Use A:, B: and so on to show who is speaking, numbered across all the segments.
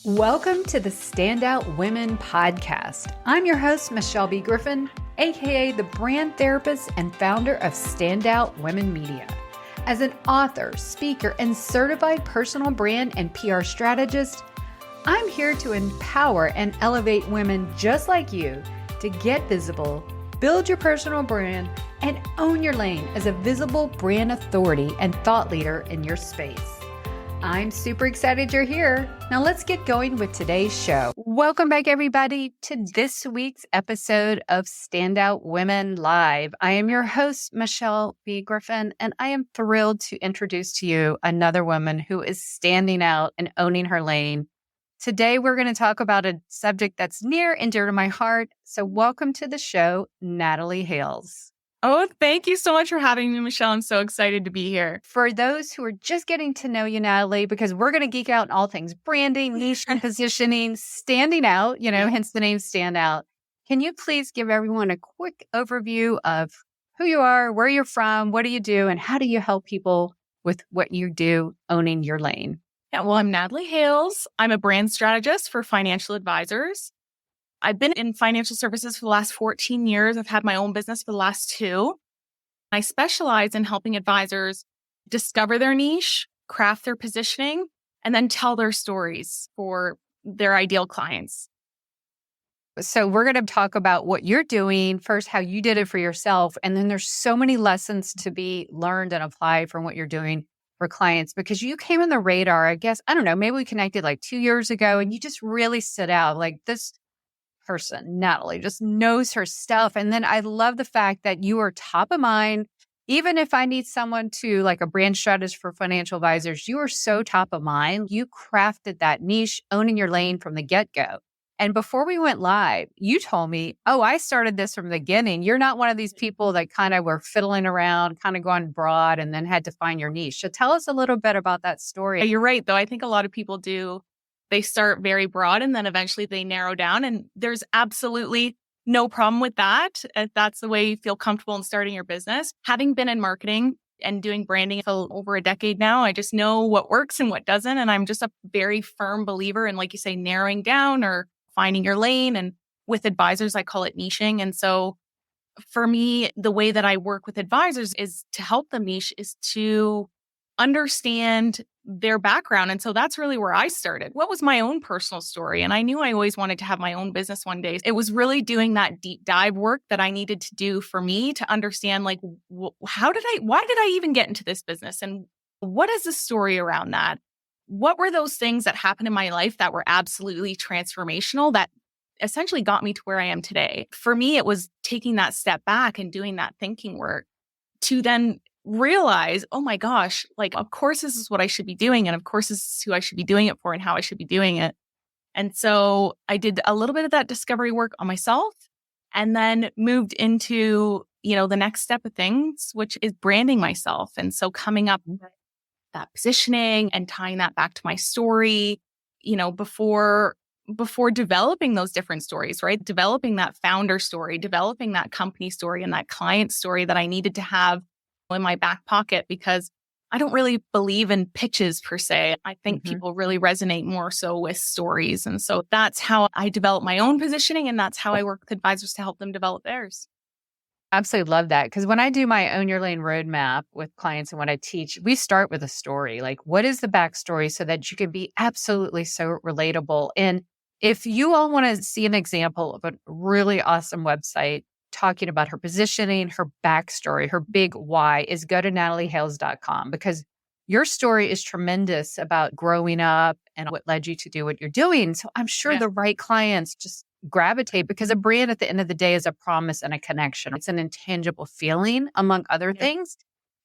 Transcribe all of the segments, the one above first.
A: Welcome to the Standout Women podcast. I'm your host, Michelle B Griffin, aka the brand therapist and founder of Standout Women Media. As an author, speaker, and certified personal brand and PR strategist, I'm here to empower and elevate women just like you to get visible, build your personal brand, and own your lane as a visible brand authority and thought leader in your space. I'm super excited you're here. Now let's get going with today's show. Welcome back, everybody, to this week's episode of Standout Women Live. I am your host, Michelle B Griffin, and I am thrilled to introduce to you another woman who is standing out and owning her lane. Today, we're going to talk about a subject that's near and dear to my heart. So welcome to the show, Natalie Hales.
B: Oh, thank you so much for having me, Michelle. I'm so excited to be here.
A: For those who are just getting to know you, Natalie, because we're going to geek out on all things branding, niche and positioning, standing out, hence the name Stand Out. Can you please give everyone a quick overview of who you are, where you're from, what do you do, and how do you help people with what you do owning your lane?
B: Yeah, well, I'm Natalie Hales. I'm a brand strategist for financial advisors. I've been in financial services for the last 14 years. I've had my own business for the last 2. I specialize in helping advisors discover their niche, craft their positioning, and then tell their stories for their ideal clients.
A: So we're going to talk about what you're doing, first, how you did it for yourself, and then there's so many lessons to be learned and applied from what you're doing for clients, because you came on the radar, I guess, I don't know, maybe we connected like 2 years ago, and you just really stood out like this person, Natalie, just knows her stuff. And then I love the fact that you are top of mind. Even if I need someone to like a brand strategist for financial advisors, you are so top of mind. You crafted that niche, owning your lane from the get-go. And before we went live, you told me, oh, I started this from the beginning. You're not one of these people that kind of were fiddling around, kind of going broad and then had to find your niche. So tell us a little bit about that story.
B: You're right, though. I think a lot of people do. They start very broad and then eventually they narrow down. And there's absolutely no problem with that. If that's the way you feel comfortable in starting your business. Having been in marketing and doing branding for over a decade now, I just know what works and what doesn't. And I'm just a very firm believer in, like you say, narrowing down or finding your lane. And with advisors, I call it niching. And so for me, the way that I work with advisors is to help them niche, is to understand their background. And so that's really where I started. What was my own personal story? And I knew I always wanted to have my own business one day. It was really doing that deep dive work that I needed to do for me to understand, like, why did I even get into this business? And what is the story around that? What were those things that happened in my life that were absolutely transformational that essentially got me to where I am today? For me, it was taking that step back and doing that thinking work to then realize, oh my gosh, like, of course, this is what I should be doing. And of course, this is who I should be doing it for and how I should be doing it. And so I did a little bit of that discovery work on myself and then moved into, the next step of things, which is branding myself. And so coming up with that positioning and tying that back to my story, before developing those different stories, right? Developing that founder story, developing that company story and that client story that I needed to have in my back pocket, because I don't really believe in pitches per se. I think people really resonate more so with stories. And so that's how I develop my own positioning. And that's how I work with advisors to help them develop theirs.
A: Absolutely love that. Because when I do my Own Your Lane roadmap with clients and when I teach, we start with a story. Like, what is the backstory so that you can be absolutely so relatable? And if you all want to see an example of a really awesome website talking about her positioning, her backstory, her big why, is go to nataliehales.com, because your story is tremendous about growing up and what led you to do what you're doing. So I'm sure the right clients just gravitate, because a brand at the end of the day is a promise and a connection. It's an intangible feeling among other things.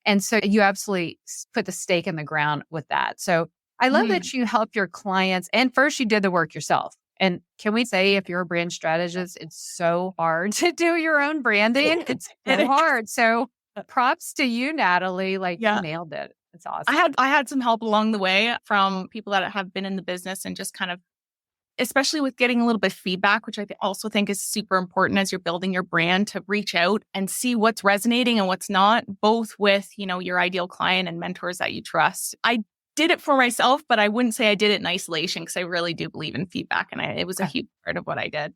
A: And so you absolutely put the stake in the ground with that. So I love that you help your clients. And first you did the work yourself. And can we say, if you're a brand strategist, it's so hard to do your own branding. It's so hard. So props to you, Natalie. You nailed it. It's awesome.
B: I had some help along the way from people that have been in the business, and just kind of, especially with getting a little bit of feedback, which I also think is super important as you're building your brand, to reach out and see what's resonating and what's not, both with, your ideal client and mentors that you trust. I did it for myself, but I wouldn't say I did it in isolation because I really do believe in feedback. And it was a huge part of what I did.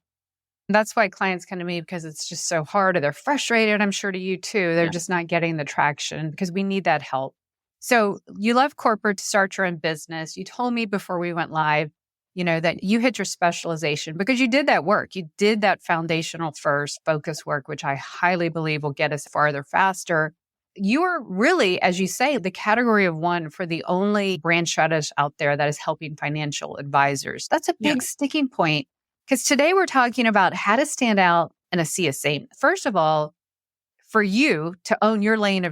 A: That's why clients come to me because it's just so hard or they're frustrated. I'm sure to you too. They're just not getting the traction because we need that help. So you left corporate to start your own business. You told me before we went live, that you hit your specialization because you did that work. You did that foundational first focus work, which I highly believe will get us farther faster. You are really, as you say, the category of one for the only brand strategist out there that is helping financial advisors. That's a big sticking point. Because today we're talking about how to stand out in a sea of sameness. First of all, for you to own your lane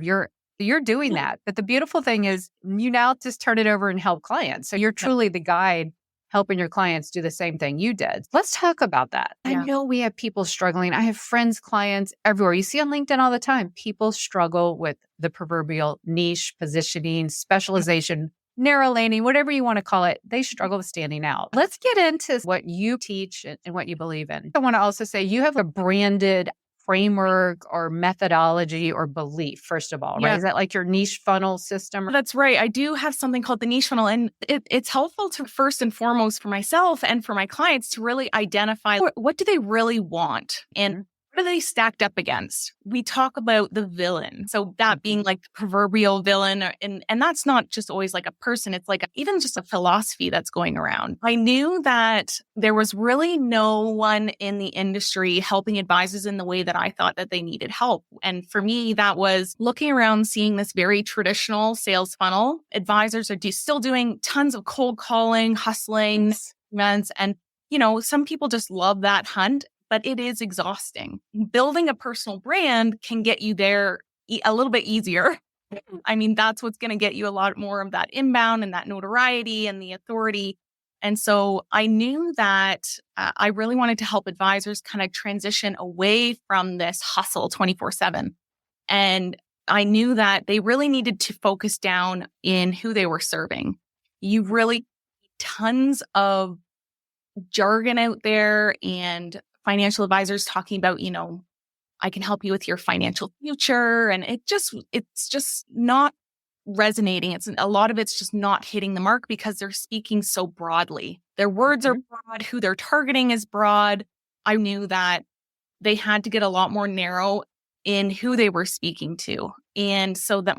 A: you're doing that. But the beautiful thing is you now just turn it over and help clients. So you're truly the guide helping your clients do the same thing you did. Let's talk about that. I know we have people struggling. I have friends, clients everywhere. You see on LinkedIn all the time, people struggle with the proverbial niche, positioning, specialization, narrow laning, whatever you want to call it. They struggle with standing out. Let's get into what you teach and what you believe in. I want to also say you have a branded framework or methodology or belief, first of all, right? Is that like your niche funnel system?
B: That's right. I do have something called the niche funnel, and it's helpful to first and foremost for myself and for my clients to really identify what do they really want and what are they stacked up against? We talk about the villain. So that being like the proverbial villain. And that's not just always like a person. It's like even just a philosophy that's going around. I knew that there was really no one in the industry helping advisors in the way that I thought that they needed help. And for me, that was looking around, seeing this very traditional sales funnel. Advisors are still doing tons of cold calling, hustling events. And, some people just love that hunt. But it is exhausting. Building a personal brand can get you there a little bit easier. I mean, that's what's going to get you a lot more of that inbound and that notoriety and the authority. And so I knew that I really wanted to help advisors kind of transition away from this hustle 24/7. And I knew that they really needed to focus down in who they were serving. You really tons of jargon out there and financial advisors talking about, I can help you with your financial future. And it's just not resonating. A lot of it's just not hitting the mark because they're speaking so broadly. Their words are broad. Who they're targeting is broad. I knew that they had to get a lot more narrow in who they were speaking to. And so that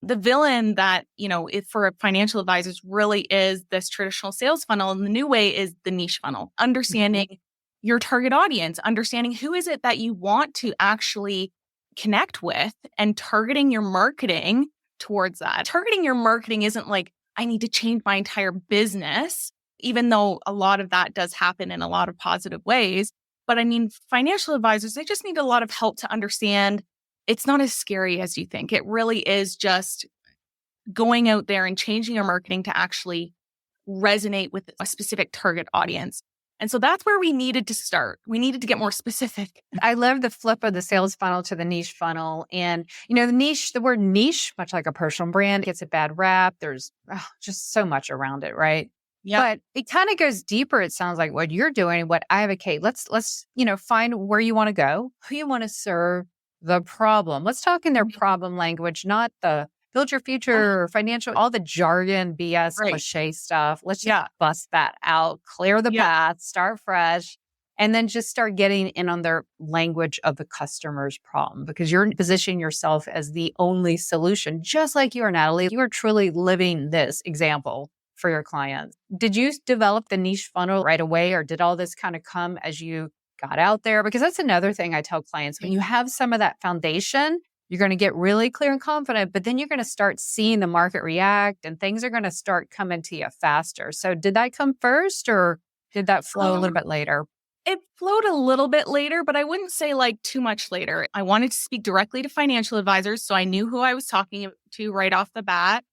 B: the villain that, if for financial advisors really is this traditional sales funnel, and the new way is the niche funnel, understanding your target audience, understanding who is it that you want to actually connect with and targeting your marketing towards that. Targeting your marketing isn't like, I need to change my entire business, even though a lot of that does happen in a lot of positive ways. But I mean, financial advisors, they just need a lot of help to understand it's not as scary as you think. It really is just going out there and changing your marketing to actually resonate with a specific target audience. And so that's where we needed to start. We needed to get more specific.
A: I love the flip of the sales funnel to the niche funnel. And, the word niche, much like a personal brand, gets a bad rap. There's just so much around it, right? Yeah. But it kind of goes deeper. It sounds like what you're doing, what I advocate. Let's find where you want to go, who you want to serve, the problem. Let's talk in their problem language, not the build your future, financial, all the jargon, BS, cliche stuff. Let's just bust that out, clear the path, start fresh, and then just start getting in on their language of the customer's problem because you're positioning yourself as the only solution, just like you are, Natalie. You are truly living this example for your clients. Did you develop the niche funnel right away, or did all this kind of come as you got out there? Because that's another thing I tell clients. When you have some of that foundation, you're going to get really clear and confident, but then you're going to start seeing the market react and things are going to start coming to you faster. So did that come first or did that flow a little bit later?
B: It flowed a little bit later, but I wouldn't say like too much later. I wanted to speak directly to financial advisors, so I knew who I was talking to right off the bat.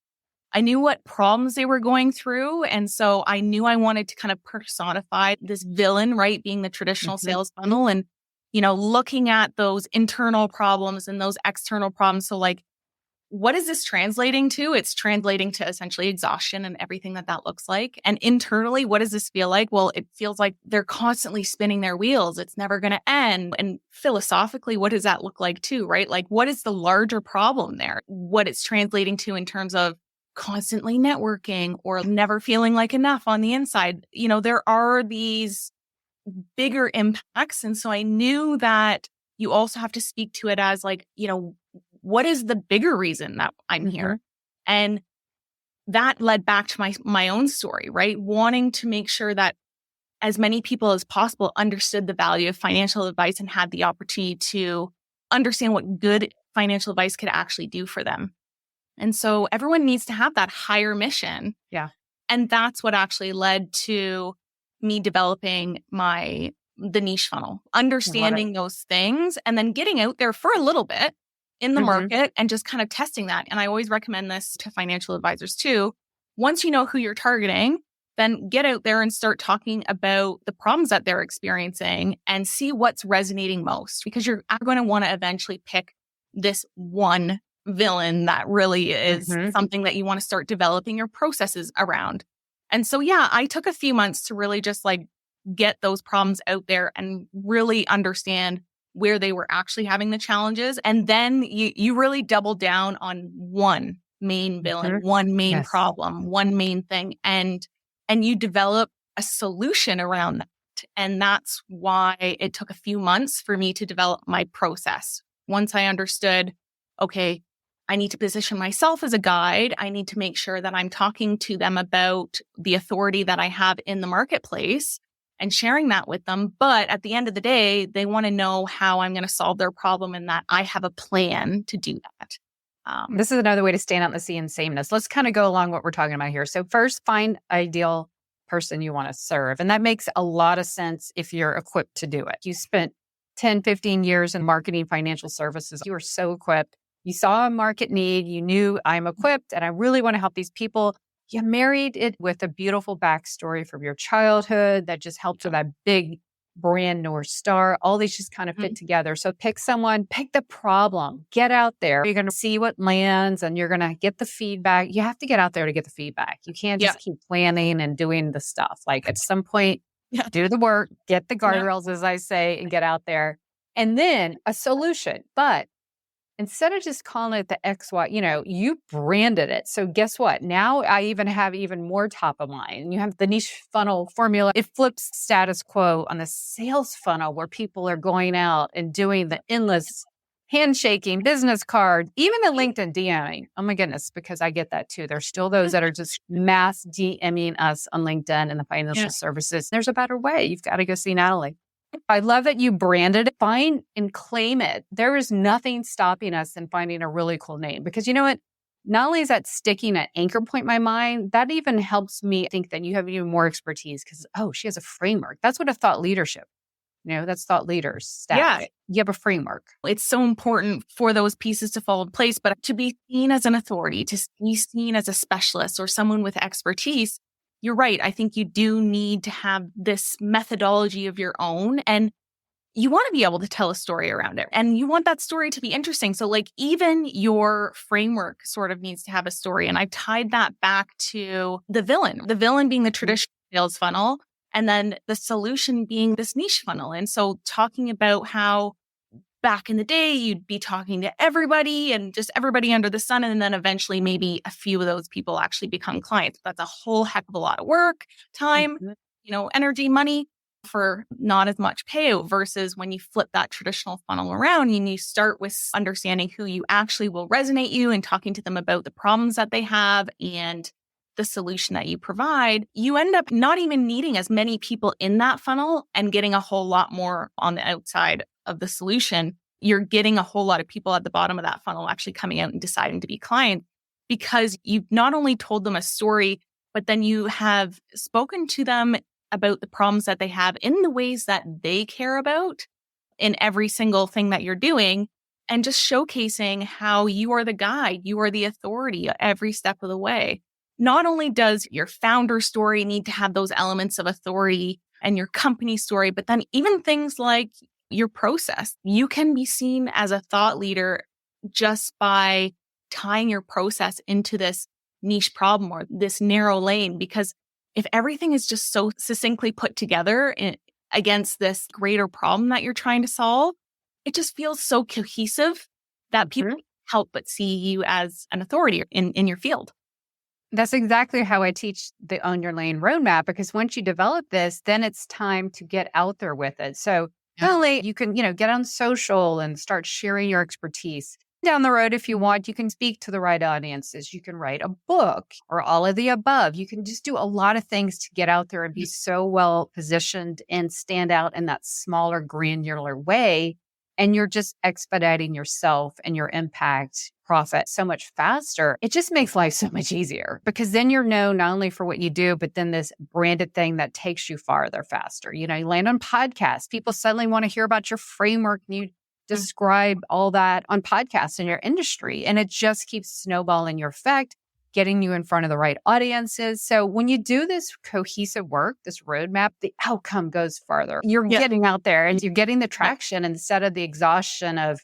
B: I knew what problems they were going through. And so I knew I wanted to kind of personify this villain, right? Being the traditional sales funnel and, looking at those internal problems and those external problems. So like, what is this translating to? It's translating to essentially exhaustion and everything that looks like. And internally, what does this feel like? Well, it feels like they're constantly spinning their wheels. It's never going to end. And philosophically, what does that look like too, right? Like, what is the larger problem there? What it's translating to in terms of constantly networking or never feeling like enough on the inside. There are these bigger impacts. And so I knew that you also have to speak to it as like, what is the bigger reason that I'm here? And that led back to my own story, right? Wanting to make sure that as many people as possible understood the value of financial advice and had the opportunity to understand what good financial advice could actually do for them. And so everyone needs to have that higher mission.
A: Yeah.
B: And that's what actually led to me developing the niche funnel, understanding those things, and then getting out there for a little bit in the market and just kind of testing that. And I always recommend this to financial advisors too. Once you know who you're targeting, then get out there and start talking about the problems that they're experiencing and see what's resonating most, because you're going to want to eventually pick this one villain that really is something that you want to start developing your processes around. And so, yeah, I took a few months to really just like get those problems out there and really understand where they were actually having the challenges. And then you really double down on one main villain, one main problem, one main thing, and you develop a solution around that. And that's why it took a few months for me to develop my process. Once I understood, okay, I need to position myself as a guide. I need to make sure that I'm talking to them about the authority that I have in the marketplace and sharing that with them. But at the end of the day, they want to know how I'm going to solve their problem and that I have a plan to do that.
A: This is another way to stand out in the sea and sameness. Let's kind of go along what we're talking about here. So first, find ideal person you want to serve. And that makes a lot of sense if you're equipped to do it. You spent 10, 15 years in marketing financial services. You were so equipped. You saw a market need. You knew I'm equipped and I really want to help these people. You married it with a beautiful backstory from your childhood that just helped with that big brand North Star. All these just kind of fit together. So pick someone, pick the problem, get out there. You're going to see what lands and you're going to get the feedback. You have to get out there to get the feedback. You can't just keep planning and doing the stuff. Like at some point, do the work, get the guardrails, as I say, and get out there. And then a solution. But instead of just calling it the XY, you branded it. So guess what? Now I even have even more top of mind. You have the niche funnel formula. It flips status quo on the sales funnel where people are going out and doing the endless handshaking, business card, even the LinkedIn DMing. Oh my goodness, because I get that too. There's still those that are just mass DMing us on LinkedIn and the financial services. There's a better way. You've got to go see Natalie. I love that you branded it. Find and claim it. There is nothing stopping us in finding a really cool name, because you know what? Not only is that sticking an anchor point in my mind, that even helps me think that you have even more expertise because, she has a framework. That's what a thought leadership, that's thought leaders staff.
B: Yeah.
A: You have a framework.
B: It's so important for those pieces to fall in place, but to be seen as an authority, to be seen as a specialist or someone with expertise, you're right. I think you do need to have this methodology of your own, and you want to be able to tell a story around it, and you want that story to be interesting. So like even your framework sort of needs to have a story. And I've tied that back to the villain being the traditional sales funnel, and then the solution being this niche funnel. And so talking about how back in the day, you'd be talking to everybody and just everybody under the sun. And then eventually maybe a few of those people actually become clients. That's a whole heck of a lot of work, time, energy, money for not as much payout versus when you flip that traditional funnel around and you start with understanding who you actually will resonate you and talking to them about the problems that they have and the solution that you provide, you end up not even needing as many people in that funnel and getting a whole lot more on the outside of the solution. You're getting a whole lot of people at the bottom of that funnel actually coming out and deciding to be clients because you've not only told them a story, but then you have spoken to them about the problems that they have in the ways that they care about in every single thing that you're doing, and just showcasing how you are the guide, you are the authority every step of the way. Not only does your founder story need to have those elements of authority and your company story, but then even things like your process. You can be seen as a thought leader just by tying your process into this niche problem or this narrow lane, because if everything is just so succinctly put together against this greater problem that you're trying to solve, it just feels so cohesive that people help but see you as an authority in your field.
A: That's exactly how I teach the Own Your Lane roadmap, because once you develop this, then it's time to get out there with it. So
B: Yeah.
A: not only you can, get on social and start sharing your expertise. Down the road, if you want, you can speak to the right audiences. You can write a book or all of the above. You can just do a lot of things to get out there and be so well positioned and stand out in that smaller, granular way. And you're just expediting yourself and your impact profit so much faster. It just makes life so much easier, because then you're known not only for what you do, but then this branded thing that takes you farther faster. You land on podcasts. People suddenly want to hear about your framework, and you describe all that on podcasts in your industry. And it just keeps snowballing your effect, getting you in front of the right audiences. So when you do this cohesive work, this roadmap, the outcome goes farther. You're getting out there and you're getting the traction instead of the exhaustion of,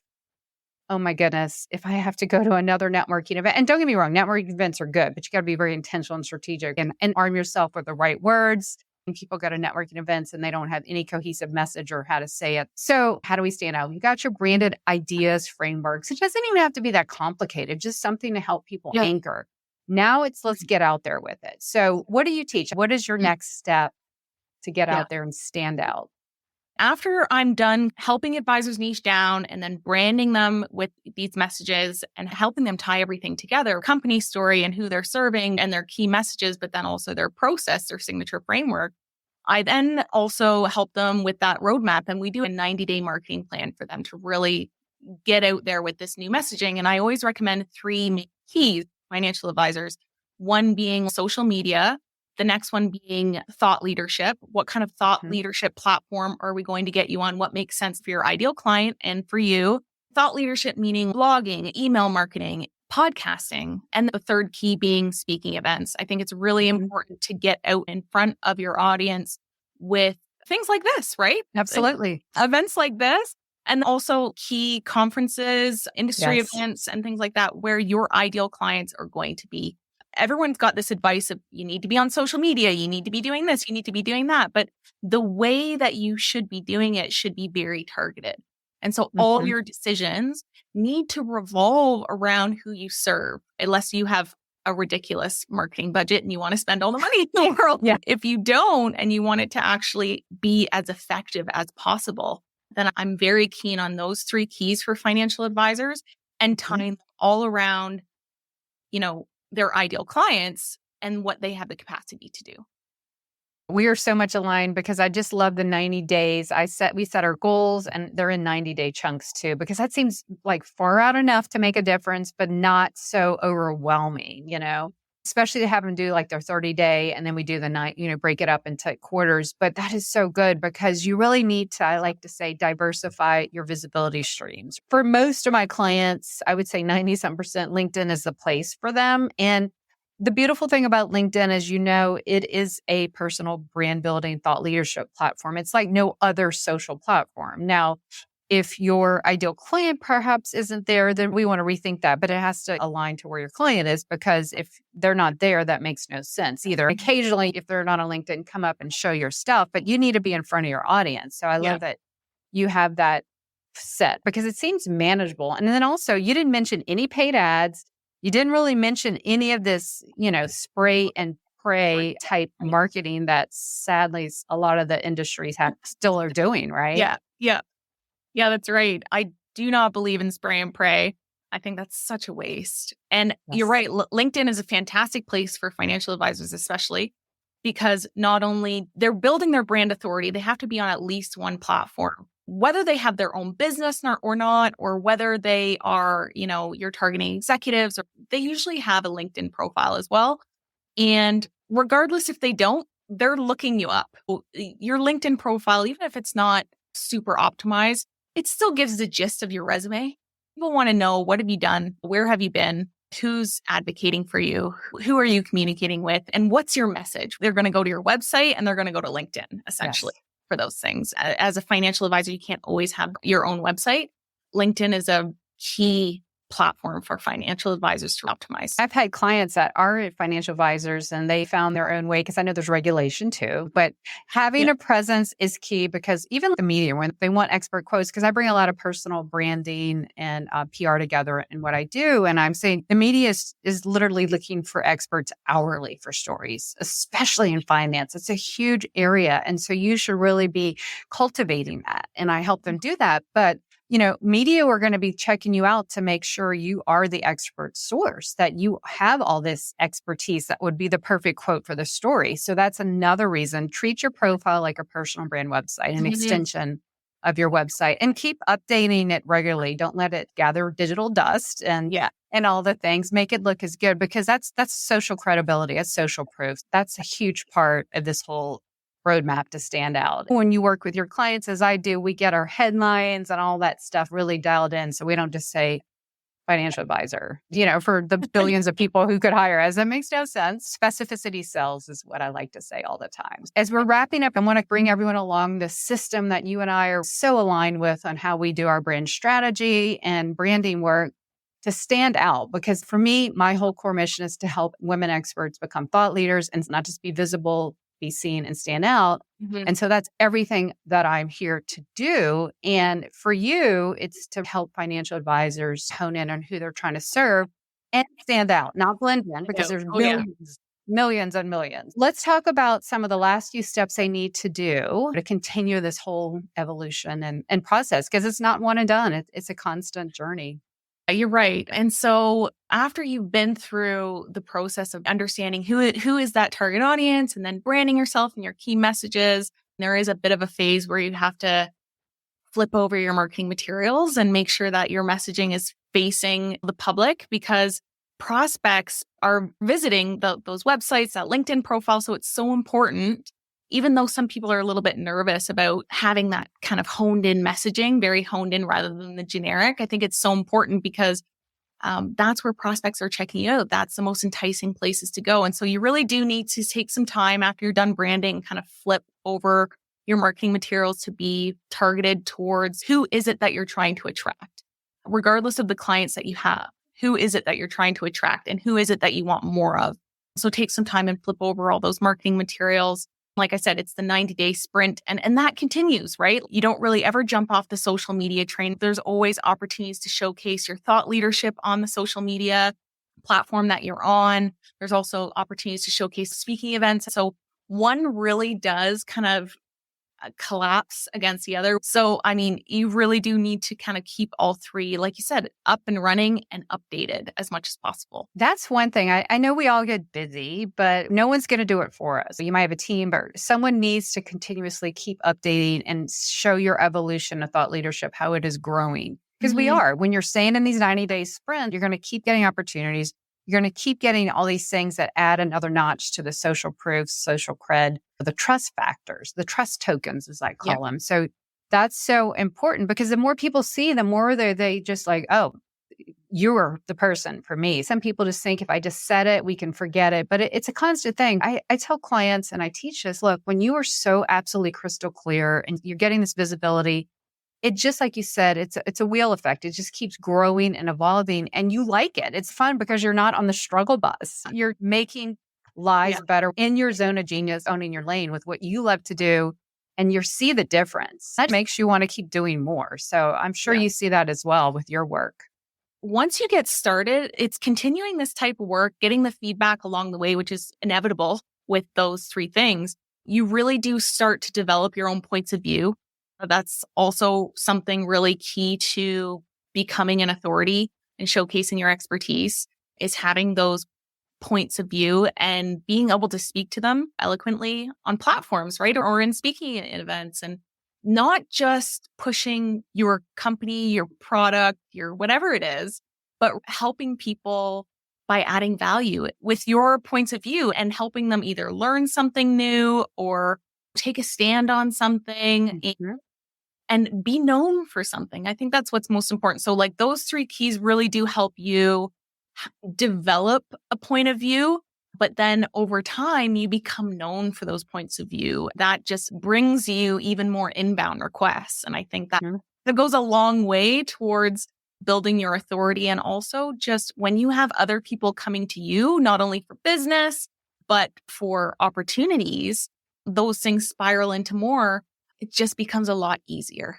A: oh my goodness, if I have to go to another networking event. And don't get me wrong, networking events are good, but you got to be very intentional and strategic and arm yourself with the right words. And people go to networking events and they don't have any cohesive message or how to say it. So how do we stand out? You got your branded ideas, frameworks. It doesn't even have to be that complicated, just something to help people anchor. Now let's get out there with it. So what do you teach? What is your next step to get out there and stand out?
B: After I'm done helping advisors niche down and then branding them with these messages and helping them tie everything together, company story and who they're serving and their key messages, but then also their process, their signature framework, I then also help them with that roadmap. And we do a 90-day marketing plan for them to really get out there with this new messaging. And I always recommend 3 keys, financial advisors, one being social media, the next one being thought leadership. What kind of thought leadership platform are we going to get you on? What makes sense for your ideal client and for you? Thought leadership meaning blogging, email marketing, podcasting, and the third key being speaking events. I think it's really important to get out in front of your audience with things like this, right?
A: Absolutely.
B: Events like this. And also key conferences, industry events, and things like that, where your ideal clients are going to be. Everyone's got this advice of you need to be on social media, you need to be doing this, you need to be doing that. But the way that you should be doing it should be very targeted. And so all your decisions need to revolve around who you serve, unless you have a ridiculous marketing budget and you want to spend all the money in the world. If you don't, and you want it to actually be as effective as possible, then I'm very keen on those 3 keys for financial advisors and tying them all around, their ideal clients and what they have the capacity to do.
A: We are so much aligned, because I just love the 90 days. We set our goals, and they're in 90-day chunks too, because that seems like far out enough to make a difference, but not so overwhelming, especially to have them do like their 30-day, and then we do the break it up into quarters. But that is so good, because you really need to, I like to say, diversify your visibility streams. For most of my clients, I would say 90-some% LinkedIn is the place for them. And the beautiful thing about LinkedIn is, it is a personal brand building thought leadership platform. It's like no other social platform. Now, if your ideal client perhaps isn't there, then we want to rethink that. But it has to align to where your client is, because if they're not there, that makes no sense either. Occasionally, if they're not on LinkedIn, come up and show your stuff, but you need to be in front of your audience. So I love that you have that set, because it seems manageable. And then also, you didn't mention any paid ads. You didn't really mention any of this, spray and pray type marketing that sadly a lot of the industries still are doing, right?
B: Yeah, that's right. I do not believe in spray and pray. I think that's such a waste. And you're right. LinkedIn is a fantastic place for financial advisors, especially because not only they're building their brand authority, they have to be on at least one platform, whether they have their own business or not, or whether they are, you're targeting executives, or they usually have a LinkedIn profile as well. And regardless if they don't, they're looking you up. Your LinkedIn profile, even if it's not super optimized, it still gives the gist of your resume. People want to know, what have you done? Where have you been? Who's advocating for you? Who are you communicating with? And what's your message? They're going to go to your website and they're going to go to LinkedIn, essentially, for those things. As a financial advisor, you can't always have your own website. LinkedIn is a key platform for financial advisors to optimize.
A: I've had clients that are financial advisors and they found their own way because I know there's regulation too, but having a presence is key because even the media, when they want expert quotes, because I bring a lot of personal branding and PR together in what I do. And I'm saying the media is literally looking for experts hourly for stories, especially in finance. It's a huge area. And so you should really be cultivating that. And I help them do that. But media are going to be checking you out to make sure you are the expert source, that you have all this expertise that would be the perfect quote for the story. So that's another reason. Treat your profile like a personal brand website, an extension of your website, and keep updating it regularly. Don't let it gather digital dust and all the things. Make it look as good because that's social credibility, that's social proof. That's a huge part of this whole roadmap to stand out. When you work with your clients, as I do, we get our headlines and all that stuff really dialed in. So we don't just say financial advisor, for the billions of people who could hire us. That makes no sense. Specificity sells is what I like to say all the time. As we're wrapping up, I want to bring everyone along the system that you and I are so aligned with on how we do our brand strategy and branding work to stand out. Because for me, my whole core mission is to help women experts become thought leaders and not just be visible, be seen and stand out. And so that's everything that I'm here to do. And for you, it's to help financial advisors hone in on who they're trying to serve and stand out, not blend in, because there's millions and millions. Let's talk about some of the last few steps they need to do to continue this whole evolution and process, because it's not one and done. It's a constant journey.
B: You're right. And so after you've been through the process of understanding who is that target audience and then branding yourself and your key messages, there is a bit of a phase where you have to flip over your marketing materials and make sure that your messaging is facing the public, because prospects are visiting those websites, that LinkedIn profile. So it's so important, even though some people are a little bit nervous about having that kind of honed in messaging, very honed in rather than the generic. I think it's so important because that's where prospects are checking you out. That's the most enticing places to go. And so you really do need to take some time after you're done branding, kind of flip over your marketing materials to be targeted towards who is it that you're trying to attract, regardless of the clients that you have. Who is it that you're trying to attract and who is it that you want more of? So take some time and flip over all those marketing materials. Like I said, it's the 90-day sprint and that continues, right? You don't really ever jump off the social media train. There's always opportunities to showcase your thought leadership on the social media platform that you're on. There's also opportunities to showcase speaking events. So one really does kind of collapse against the other. So, I mean, you really do need to kind of keep all three, like you said, up and running and updated as much as possible.
A: That's one thing. I know we all get busy, but no one's going to do it for us. You might have a team, but someone needs to continuously keep updating and show your evolution of thought leadership, how it is growing. Because we are. When you're staying in these 90-day sprints, you're going to keep getting opportunities. You're going to keep getting all these things that add another notch to the social proof, social cred, the trust factors, the trust tokens, as I call them. So that's so important because the more people see, the more they just like, oh, you're the person for me. Some people just think if I just said it, we can forget it. But it's a constant thing. I tell clients and I teach this, look, when you are so absolutely crystal clear and you're getting this visibility, it just like you said, it's a wheel effect. It just keeps growing and evolving and you like it. It's fun because you're not on the struggle bus. You're making lives better in your zone of genius, owning your lane with what you love to do. And you see the difference. That makes you want to keep doing more. So I'm sure you see that as well with your work.
B: Once you get started, it's continuing this type of work, getting the feedback along the way, which is inevitable with those three things. You really do start to develop your own points of view. That's also something really key to becoming an authority and showcasing your expertise is having those points of view and being able to speak to them eloquently on platforms, right? Or in speaking events and not just pushing your company, your product, your whatever it is, but helping people by adding value with your points of view and helping them either learn something new or take a stand on something and be known for something. I think that's what's most important. So like those three keys really do help you develop a point of view, but then over time you become known for those points of view. That just brings you even more inbound requests. And I think that goes a long way towards building your authority. And also just when you have other people coming to you, not only for business, but for opportunities, those things spiral into more. It just becomes a lot easier.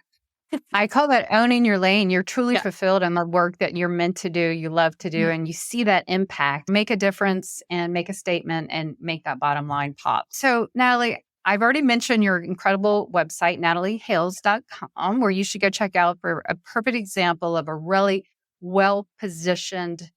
A: I call that owning your lane. You're truly fulfilled in the work that you're meant to do, you love to do, and you see that impact, make a difference and make a statement and make that bottom line pop. So, Natalie, I've already mentioned your incredible website, nataliehales.com, where you should go check out for a perfect example of a really well-positioned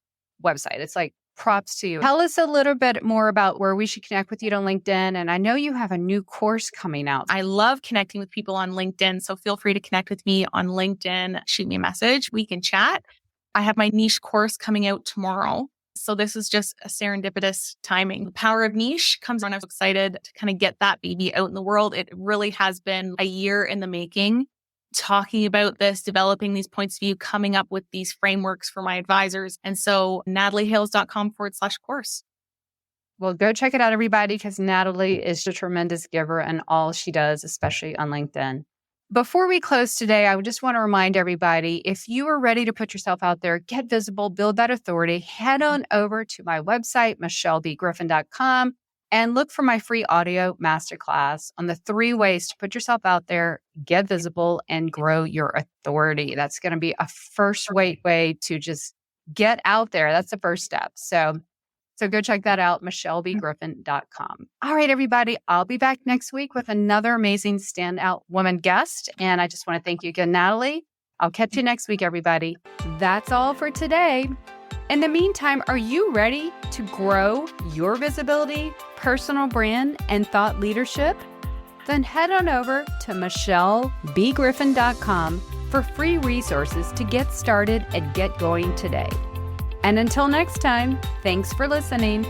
A: website. It's like props to you. Tell us a little bit more about where we should connect with you on LinkedIn. And I know you have a new course coming out.
B: I love connecting with people on LinkedIn. So feel free to connect with me on LinkedIn. Shoot me a message. We can chat. I have my niche course coming out tomorrow. So this is just a serendipitous timing. The power of niche comes on. I'm excited to kind of get that baby out in the world. It really has been a year in the making, talking about this, developing these points of view, coming up with these frameworks for my advisors. And so nataliehales.com/course.
A: Well, go check it out, everybody, because Natalie is a tremendous giver in all she does, especially on LinkedIn. Before we close today, I just want to remind everybody, if you are ready to put yourself out there, get visible, build that authority, head on over to my website, michellebgriffin.com, and look for my free audio masterclass on the 3 ways to put yourself out there, get visible, and grow your authority. That's going to be a first way to just get out there. That's the first step. So go check that out, michellebgriffin.com. All right, everybody, I'll be back next week with another amazing standout woman guest. And I just want to thank you again, Natalie. I'll catch you next week, everybody. That's all for today. In the meantime, are you ready to grow your visibility, personal brand, and thought leadership? Then head on over to michellebgriffin.com for free resources to get started and get going today. And until next time, thanks for listening.